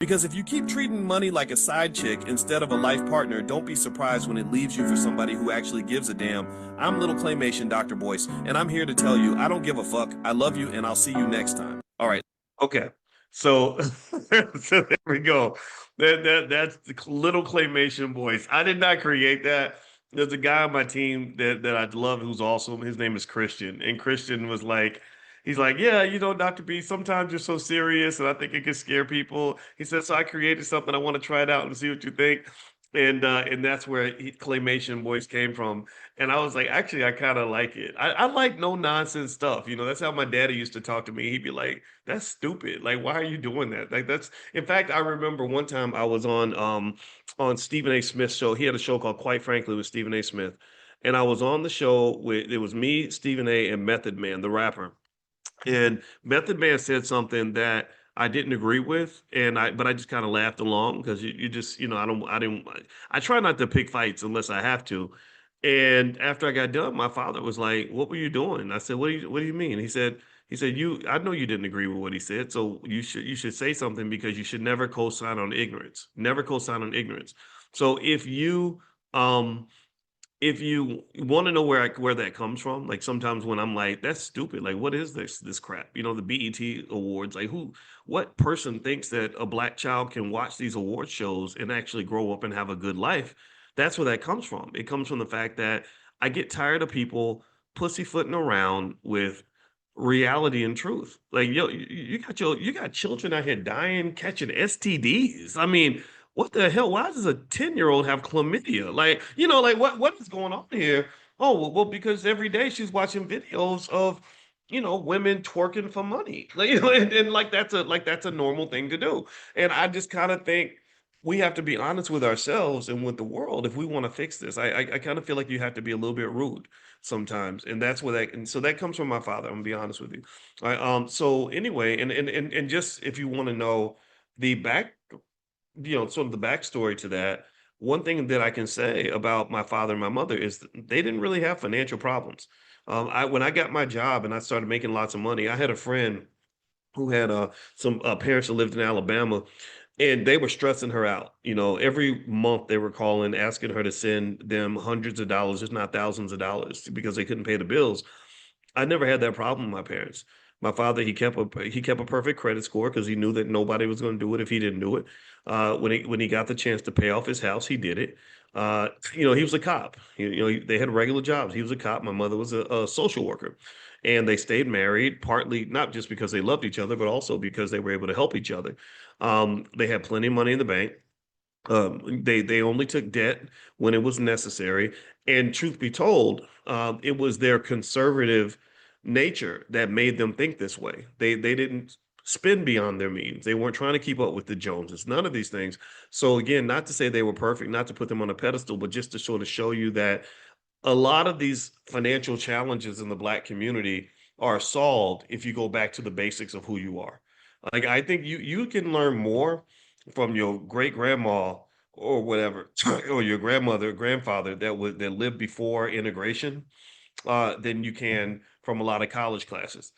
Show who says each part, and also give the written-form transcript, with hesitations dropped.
Speaker 1: Because if you keep treating money like a side chick instead of a life partner, don't be surprised when it leaves you for somebody who actually gives a damn. I'm Little Claymation Dr. Boyce, and I'm here to tell you I don't give a fuck. I love you, and I'll see you next time. All right.
Speaker 2: Okay. So so there we go. That's the little claymation voice. I did not create that. There's a guy on my team that I love who's awesome. His name is Christian. And Christian was like, he's like, yeah, Dr. B, sometimes you're so serious and I think it can scare people. He says, so I created something. I want to try it out and see what you think. And that's where claymation voice came from. And I was like, actually, I kind of like it. I like no nonsense stuff. That's how my daddy used to talk to me. He'd be like, that's stupid. Like, why are you doing that? Like, that's in fact, I remember one time I was on Stephen A. Smith's show. He had a show called Quite Frankly with Stephen A. Smith. And I was on the show with it was me, Stephen A. and Method Man, the rapper. And Method Man said something that I didn't agree with, but I just kind of laughed along because you just, I try not to pick fights unless I have to. And after I got done, my father was like, "What were you doing?" I said, What do you mean?" He said, I know you didn't agree with what he said, so you should say something because you should never co-sign on ignorance. Never co-sign on ignorance. So um if you want to know where that comes from, like sometimes when I'm like, that's stupid. Like, what is this crap? The BET awards. Like, what person thinks that a black child can watch these award shows and actually grow up and have a good life? That's where that comes from. It comes from the fact that I get tired of people pussyfooting around with reality and truth. Like, yo, you got children out here dying, catching STDs. I mean, what the hell? Why does a 10-year-old have chlamydia? Like, like what is going on here? Oh, well, because every day she's watching videos of, women twerking for money. Like, and like that's a normal thing to do. And I just kind of think we have to be honest with ourselves and with the world if we want to fix this. I kind of feel like you have to be a little bit rude sometimes, and that's where that and so that comes from my father. I'm gonna be honest with you. So anyway, and just if you want to know the back sort of the backstory to that, one thing that I can say about my father and my mother is that they didn't really have financial problems. When I got my job and I started making lots of money, I had a friend who had some parents that lived in Alabama, and they were stressing her out. Every month they were calling, asking her to send them hundreds of dollars, if not thousands of dollars, because they couldn't pay the bills. I never had that problem with my parents. My father, he kept a perfect credit score because he knew that nobody was going to do it if he didn't do it. When he got the chance to pay off his house, he did it. He was a cop. They had regular jobs. He was a cop. My mother was a social worker, and they stayed married partly not just because they loved each other, but also because they were able to help each other. They had plenty of money in the bank. They only took debt when it was necessary, and truth be told, it was their conservative nature that made them think this way. They didn't spend beyond their means. They weren't trying to keep up with the Joneses. None of these things. So again, not to say they were perfect, not to put them on a pedestal, but just to sort of show you that a lot of these financial challenges in the Black community are solved if you go back to the basics of who you are. Like I think you can learn more from your great grandma or whatever, or your grandmother, grandfather that lived before integration, than you can from a lot of college classes.